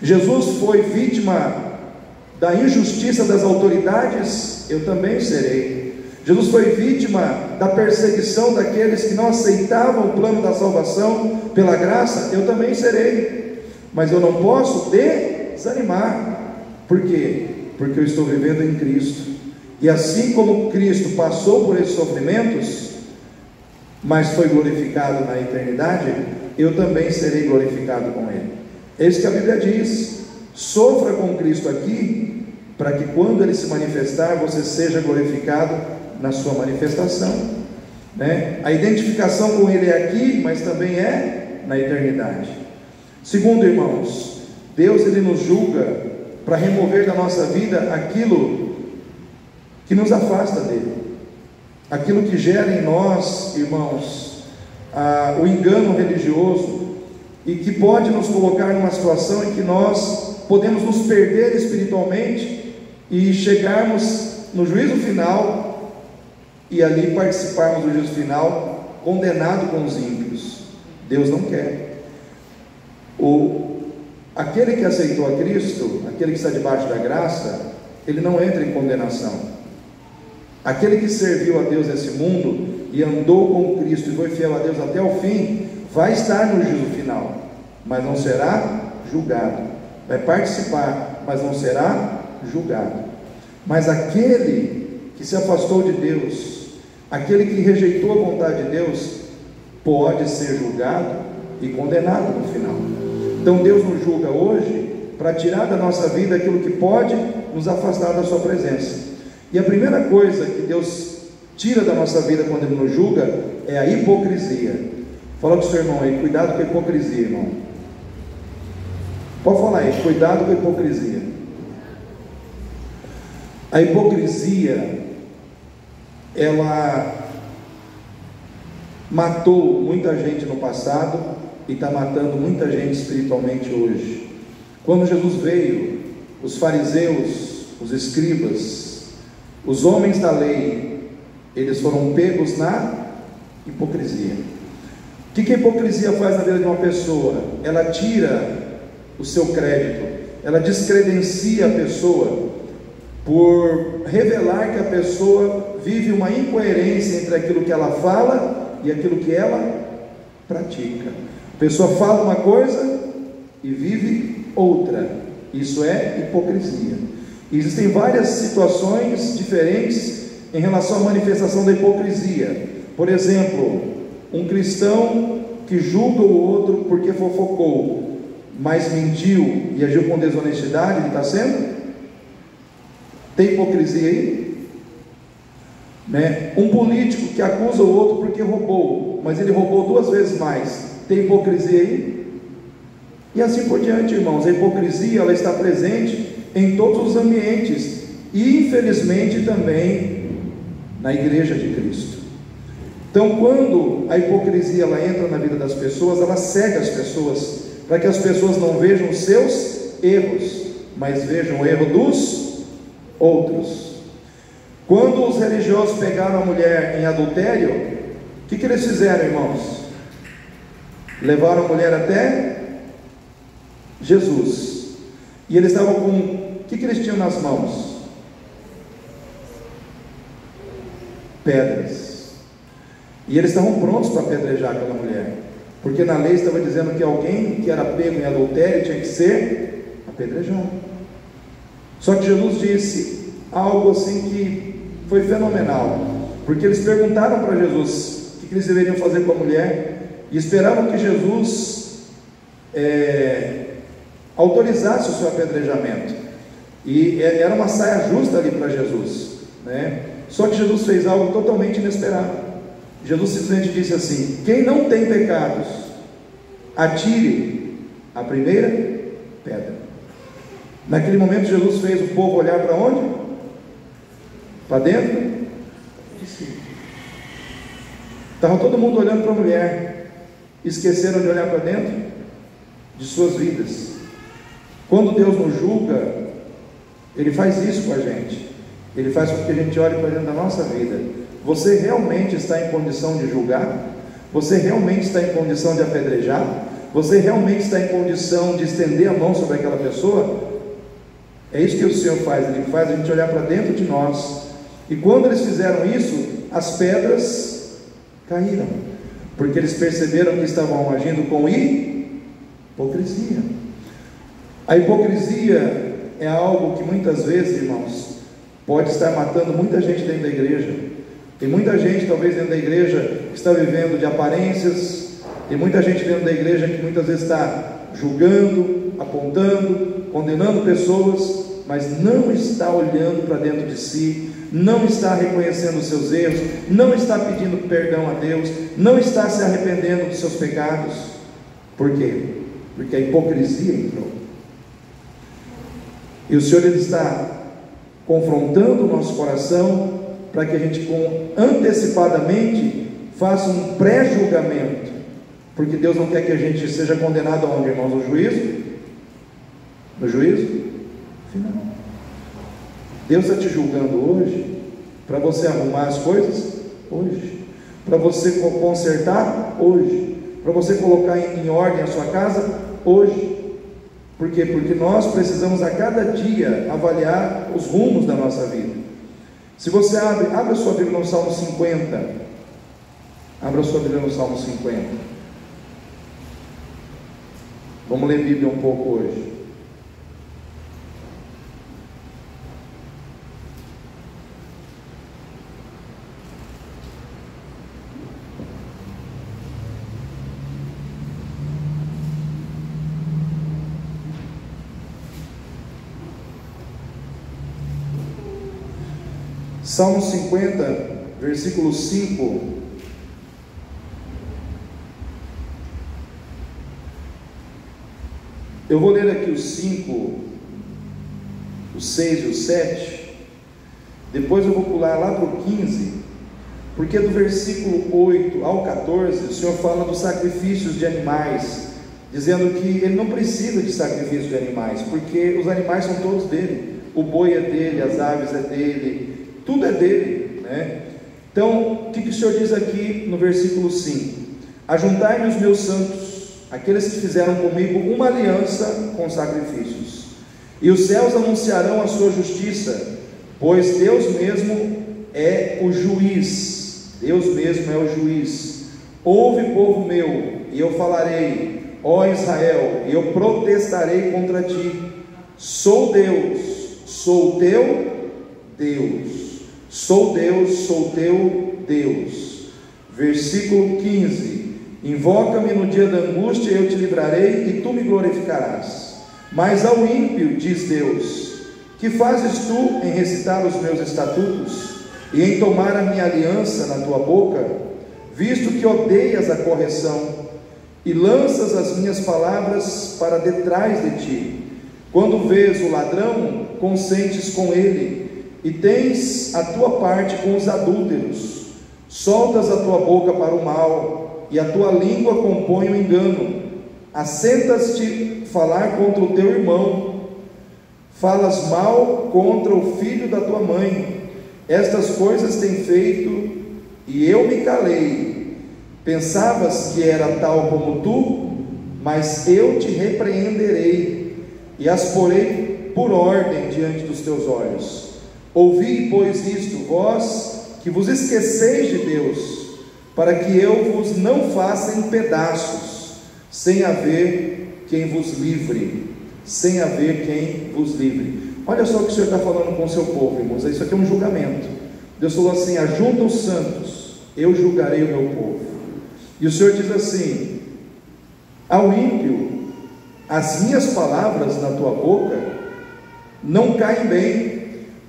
Jesus foi vítima da injustiça das autoridades, eu também serei. Jesus foi vítima da perseguição daqueles que não aceitavam o plano da salvação pela graça, eu também serei. Mas eu não posso desanimar. Por quê? Porque eu estou vivendo em Cristo. E assim como Cristo passou por esses sofrimentos, mas foi glorificado na eternidade, eu também serei glorificado com Ele. É isso que a Bíblia diz. Sofra com Cristo aqui, para que quando Ele se manifestar, você seja glorificado na sua manifestação, né? A identificação com Ele é aqui, mas também é na eternidade. Segundo, irmãos, Deus Ele nos julga para remover da nossa vida aquilo que nos afasta dele, aquilo que gera em nós, irmãos, o engano religioso, e que pode nos colocar numa situação em que nós podemos nos perder espiritualmente e chegarmos no juízo final, e ali participarmos do juízo final condenado com os ímpios. Deus não quer. Aquele que aceitou a Cristo, aquele que está debaixo da graça, ele não entra em condenação. Aquele que serviu a Deus nesse mundo e andou com Cristo e foi fiel a Deus até o fim, vai estar no juízo final, mas não será julgado. Vai participar, mas não será julgado. Mas aquele que se afastou de Deus, aquele que rejeitou a vontade de Deus, pode ser julgado e condenado no final. Então Deus nos julga hoje para tirar da nossa vida aquilo que pode nos afastar da sua presença. E a primeira coisa que Deus tira da nossa vida quando Ele nos julga é a hipocrisia. Fala com o seu irmão aí, cuidado com a hipocrisia, irmão. Pode falar aí, cuidado com a hipocrisia. A hipocrisia, ela matou muita gente no passado e está matando muita gente espiritualmente hoje. Quando Jesus veio, os fariseus, os escribas, os homens da lei, eles foram pegos na hipocrisia. O que a hipocrisia faz na vida de uma pessoa? Ela tira o seu crédito, ela descredencia a pessoa, por revelar que a pessoa vive uma incoerência entre aquilo que ela fala e aquilo que ela pratica. A pessoa fala uma coisa e vive outra. Isso é hipocrisia. E existem várias situações diferentes em relação à manifestação da hipocrisia. Por exemplo, um cristão que julga o outro porque fofocou, mas mentiu e agiu com desonestidade, ele está sendo? Tem hipocrisia aí? Né? Um político que acusa o outro porque roubou, mas ele roubou 2 vezes mais, tem hipocrisia aí? E assim por diante, irmãos. A hipocrisia, ela está presente em todos os ambientes, e infelizmente também na igreja de Cristo. Então, quando a hipocrisia ela entra na vida das pessoas, ela cega as pessoas, para que as pessoas não vejam os seus erros, mas vejam o erro dos outros. Quando os religiosos pegaram a mulher em adultério, o que eles fizeram, irmãos? Levaram a mulher até Jesus, e eles estavam com, o que eles tinham nas mãos? Pedras, e eles estavam prontos para apedrejar aquela mulher, porque na lei estava dizendo que alguém que era pego em adultério tinha que ser apedrejado. Só que Jesus disse algo assim que foi fenomenal, porque eles perguntaram para Jesus o que eles deveriam fazer com a mulher, e esperavam que Jesus autorizasse o seu apedrejamento, e era uma saia justa ali para Jesus, né? Só que Jesus fez algo totalmente inesperado. Jesus simplesmente disse assim: quem não tem pecados, atire a primeira pedra. Naquele momento Jesus fez o povo olhar para onde? Para dentro de si. Estava todo mundo olhando para a mulher, esqueceram de olhar para dentro de suas vidas. Quando Deus nos julga, Ele faz isso com a gente. Ele faz com que a gente olhe para dentro da nossa vida. Você realmente está em condição de julgar? Você realmente está em condição de apedrejar? Você realmente está em condição de estender a mão sobre aquela pessoa? É isso que o Senhor faz. Ele faz a gente olhar para dentro de nós. E quando eles fizeram isso, as pedras caíram, porque eles perceberam que estavam agindo com hipocrisia. A hipocrisia é algo que muitas vezes, irmãos, pode estar matando muita gente dentro da igreja. Tem muita gente, talvez, dentro da igreja que está vivendo de aparências. Tem muita gente dentro da igreja que muitas vezes está julgando, apontando, condenando pessoas, mas não está olhando para dentro de si, não está reconhecendo os seus erros, não está pedindo perdão a Deus, não está se arrependendo dos seus pecados. Por quê? Porque a hipocrisia entrou. E o Senhor, Ele está confrontando o nosso coração para que a gente antecipadamente faça um pré-julgamento, porque Deus não quer que a gente seja condenado aonde, irmãos? No juízo? No juízo final. Deus está te julgando hoje para você arrumar as coisas hoje, para você consertar hoje, para você colocar em ordem a sua casa hoje. Por quê? Porque nós precisamos a cada dia avaliar os rumos da nossa vida. Se você abre a sua Bíblia no Salmo 50, abra a sua Bíblia no Salmo 50. Vamos ler Bíblia um pouco hoje. Salmo 50, versículo 5. Eu vou ler aqui os 5, o 6 e o 7. Depois eu vou pular lá para o 15, porque do versículo 8 ao 14, o Senhor fala dos sacrifícios de animais, dizendo que Ele não precisa de sacrifício de animais, porque os animais são todos dele. O boi é dele, as aves é dele, tudo é dele, né? Então, o que o Senhor diz aqui no versículo 5? Ajuntai-me os meus santos, aqueles que fizeram comigo uma aliança com sacrifícios, e os céus anunciarão a sua justiça, pois Deus mesmo é o juiz. Deus mesmo é o juiz. Ouve, povo meu, e eu falarei, ó Israel, e eu protestarei contra ti. Sou Deus, sou teu Deus. Sou Deus, sou teu Deus. Versículo 15: Invoca-me no dia da angústia, eu te livrarei, e tu me glorificarás. Mas ao ímpio, diz Deus, que fazes tu em recitar os meus estatutos, e em tomar a minha aliança na tua boca, visto que odeias a correção, e lanças as minhas palavras para detrás de ti? Quando vês o ladrão, consentes com ele, e tens a tua parte com os adúlteros. Soltas a tua boca para o mal, e a tua língua compõe o engano. Assentas-te falar contra o teu irmão, falas mal contra o filho da tua mãe. Estas coisas tem feito, e eu me calei. Pensavas que era tal como tu, mas eu te repreenderei, e as porei por ordem diante dos teus olhos. Ouvi, pois, isto, vós que vos esqueceis de Deus, para que eu vos não faça em pedaços, sem haver quem vos livre. Sem haver quem vos livre. Olha só o que o Senhor está falando com o seu povo, irmãos. Isso aqui é um julgamento. Deus falou assim: ajunta os santos, eu julgarei o meu povo. E o Senhor diz assim: ao ímpio, as minhas palavras na tua boca não caem bem.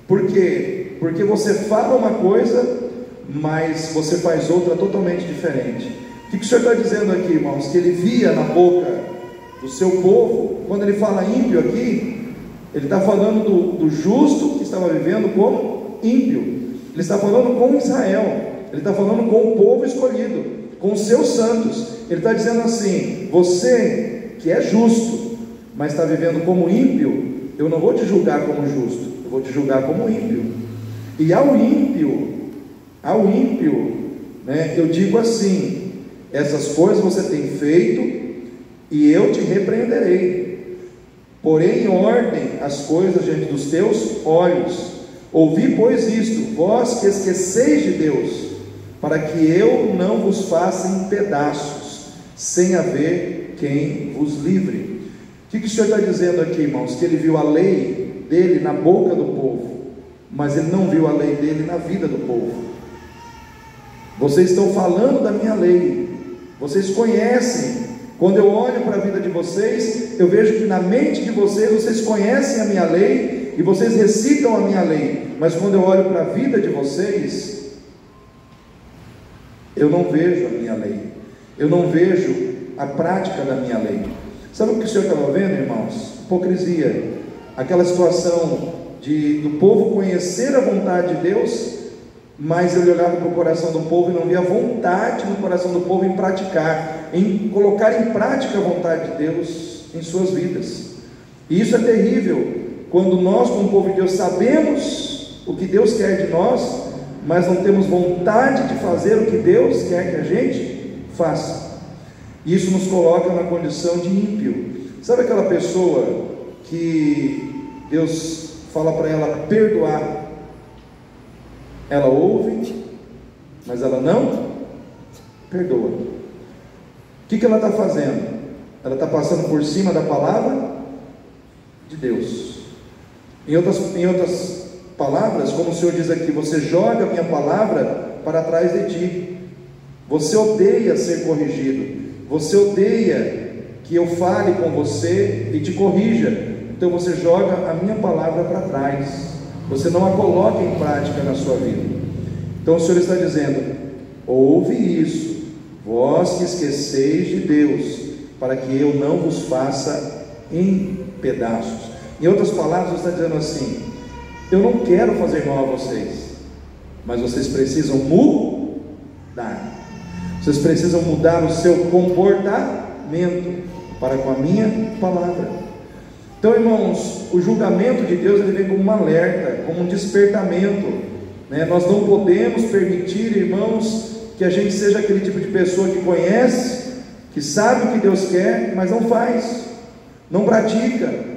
Por quê? Porque você fala uma coisa, mas você faz outra totalmente diferente. O que o Senhor está dizendo aqui, irmãos? Que Ele via na boca do seu povo. Quando Ele fala ímpio aqui, Ele está falando do justo que estava vivendo como ímpio. Ele está falando com Israel, Ele está falando com o povo escolhido, com os seus santos. Ele está dizendo assim: você que é justo, mas está vivendo como ímpio, eu não vou te julgar como justo, eu vou te julgar como ímpio. E ao ímpio, né, eu digo assim: essas coisas você tem feito, e eu te repreenderei. Porém, ordem as coisas diante dos teus olhos. Ouvi, pois, isto, vós que esqueceis de Deus, para que eu não vos faça em pedaços, sem haver quem vos livre. O que o Senhor está dizendo aqui, irmãos? Que ele viu a lei dele na boca do povo, mas ele não viu a lei dele na vida do povo. Vocês estão falando da minha lei, vocês conhecem. Quando eu olho para a vida de vocês, eu vejo que na mente de vocês conhecem a minha lei, e vocês recitam a minha lei, mas quando eu olho para a vida de vocês, eu não vejo a minha lei, eu não vejo a prática da minha lei. Sabe o que o Senhor estava vendo, irmãos? Hipocrisia, aquela situação do povo conhecer a vontade de Deus, mas ele olhava para o coração do povo e não via vontade no coração do povo em praticar, em colocar em prática a vontade de Deus em suas vidas. E isso é terrível, quando nós, como povo de Deus, sabemos o que Deus quer de nós, mas não temos vontade de fazer o que Deus quer que a gente faça. Isso nos coloca na condição de ímpio. Sabe aquela pessoa que Deus fala para ela perdoar? Ela ouve, mas ela não perdoa. O que ela está fazendo? Ela está passando por cima da palavra de Deus. Em outras palavras, como o Senhor diz aqui, você joga a minha palavra para trás de ti. Você odeia ser corrigido, você odeia que eu fale com você e te corrija. Então você joga a minha palavra para trás, você não a coloca em prática na sua vida. Então o Senhor está dizendo: ouve isso, vós que esqueceis de Deus, para que eu não vos faça em pedaços. Em outras palavras, Ele está dizendo assim: eu não quero fazer mal a vocês, mas vocês precisam mudar. Vocês precisam mudar o seu comportamento para com a minha palavra. Então, irmãos, o julgamento de Deus ele vem como um alerta, como um despertamento, né? Nós não podemos permitir, irmãos, que a gente seja aquele tipo de pessoa que conhece, que sabe o que Deus quer, mas não faz, não pratica.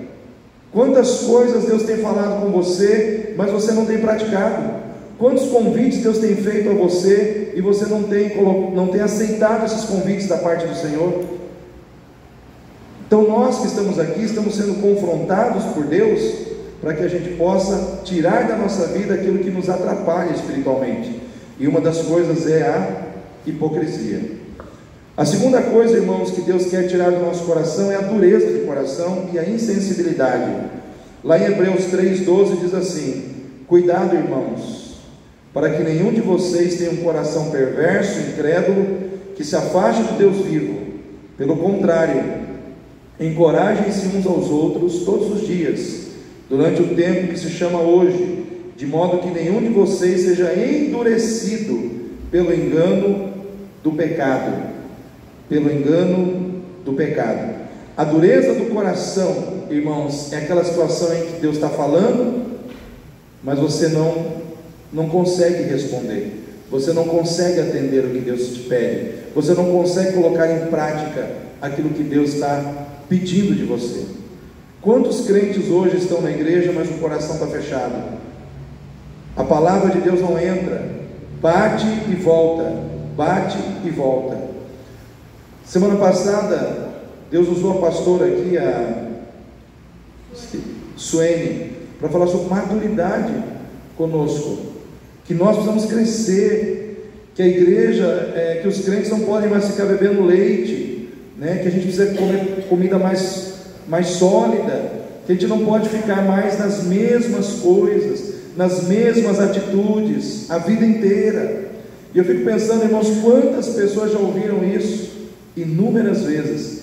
Quantas coisas Deus tem falado com você, mas você não tem praticado? Quantos convites Deus tem feito a você e você não tem aceitado esses convites da parte do Senhor? Então nós que estamos aqui, estamos sendo confrontados por Deus, para que a gente possa tirar da nossa vida aquilo que nos atrapalha espiritualmente, e uma das coisas é a hipocrisia. A segunda coisa, irmãos, que Deus quer tirar do nosso coração é a dureza de coração e a insensibilidade. Lá em Hebreus 3,12 diz assim: cuidado, irmãos, para que nenhum de vocês tenha um coração perverso, incrédulo, que se afaste do Deus vivo. Pelo contrário, encorajem-se uns aos outros todos os dias, durante o tempo que se chama hoje, de modo que nenhum de vocês seja endurecido pelo engano do pecado. Pelo engano do pecado. A dureza do coração, irmãos, é aquela situação em que Deus está falando, mas você não consegue responder, você não consegue atender o que Deus te pede, você não consegue colocar em prática aquilo que Deus está pedindo de você. Quantos crentes hoje estão na igreja, mas o coração está fechado? A palavra de Deus não entra, bate e volta, bate e volta. Semana passada, Deus usou a pastora aqui, a Suene, para falar sobre maturidade conosco, que nós precisamos crescer, que a igreja, que os crentes não podem mais ficar bebendo leite, né? Que a gente precisa comer comida mais sólida, que a gente não pode ficar mais nas mesmas coisas, nas mesmas atitudes, a vida inteira. E eu fico pensando, irmãos, quantas pessoas já ouviram isso inúmeras vezes,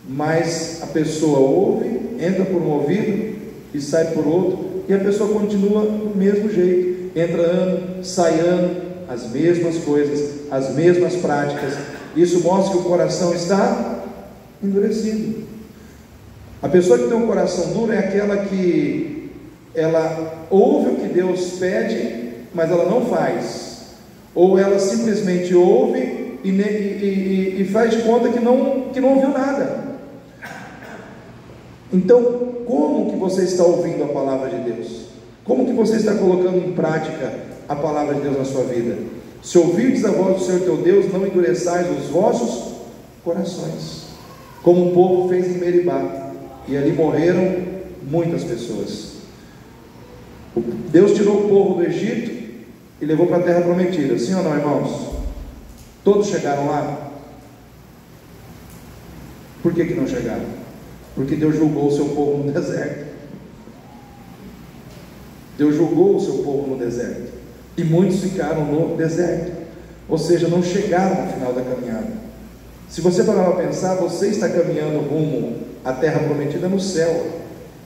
mas a pessoa ouve, entra por um ouvido e sai por outro, e a pessoa continua do mesmo jeito, entra ano, sai ano, as mesmas coisas, as mesmas práticas. Isso mostra que o coração está endurecido. A pessoa que tem um coração duro é aquela que ela ouve o que Deus pede, mas ela não faz, ou ela simplesmente ouve e faz de conta que não ouviu nada. Então, como que você está ouvindo a palavra de Deus? Como que você está colocando em prática a palavra de Deus na sua vida? Se ouvirdes a voz do Senhor teu Deus, não endureçais os vossos corações, como o povo fez em Meribá, e ali morreram muitas pessoas. Deus tirou o povo do Egito e levou para a terra prometida, sim ou não, irmãos? Todos chegaram lá? Por que não chegaram? Porque Deus julgou o seu povo no deserto. Deus julgou o seu povo no deserto, e muitos ficaram no deserto, ou seja, não chegaram ao final da caminhada. Se você parar para pensar, você está caminhando rumo à terra prometida no céu,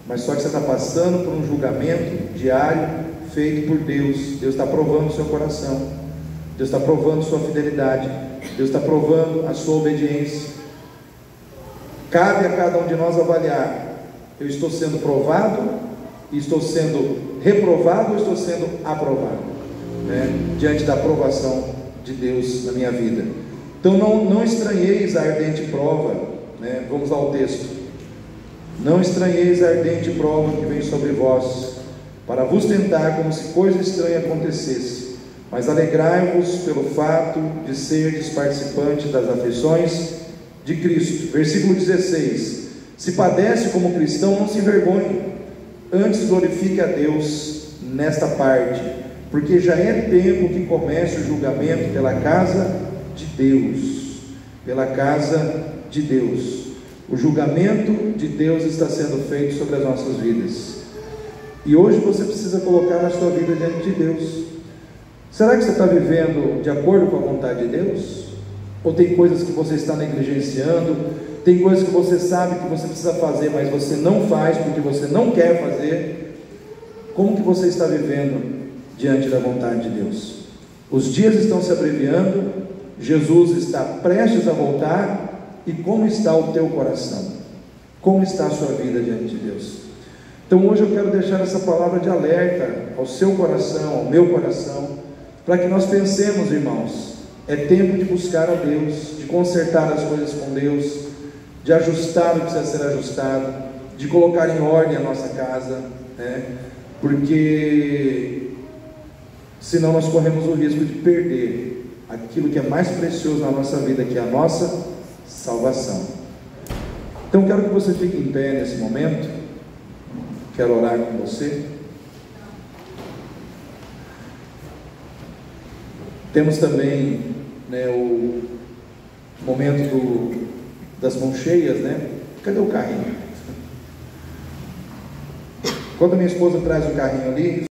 mas só que você está passando por um julgamento diário feito por Deus. Deus está provando o seu coração, Deus está provando sua fidelidade, Deus está provando a sua obediência. Cabe a cada um de nós avaliar: eu estou sendo provado, estou sendo reprovado ou estou sendo aprovado, diante da aprovação de Deus na minha vida? Então não estranheis a ardente prova, vamos ao texto. Não estranheis a ardente prova que vem sobre vós, para vos tentar como se coisa estranha acontecesse, mas alegrai-vos pelo fato de serdes participantes das aflições de Cristo. Versículo 16: se padece como cristão, não se envergonhe, antes glorifique a Deus nesta parte, porque já é tempo que comece o julgamento pela casa de Deus. Pela casa de Deus. O julgamento de Deus está sendo feito sobre as nossas vidas, e hoje você precisa colocar a sua vida diante de Deus. Será que você está vivendo de acordo com a vontade de Deus? Ou tem coisas que você está negligenciando? Tem coisas que você sabe que você precisa fazer, mas você não faz porque você não quer fazer? Como que você está vivendo diante da vontade de Deus? Os dias estão se abreviando, Jesus está prestes a voltar, e como está o teu coração? Como está a sua vida diante de Deus? Então hoje eu quero deixar essa palavra de alerta ao seu coração, ao meu coração, para que nós pensemos, irmãos, é tempo de buscar a Deus, de consertar as coisas com Deus, de ajustar o que precisa ser ajustado, de colocar em ordem a nossa casa, porque senão nós corremos o risco de perder aquilo que é mais precioso na nossa vida, que é a nossa salvação. Então quero que você fique em pé nesse momento, quero orar com você. Temos também o momento das mãos cheias, Cadê o carrinho? Quando a minha esposa traz o carrinho ali,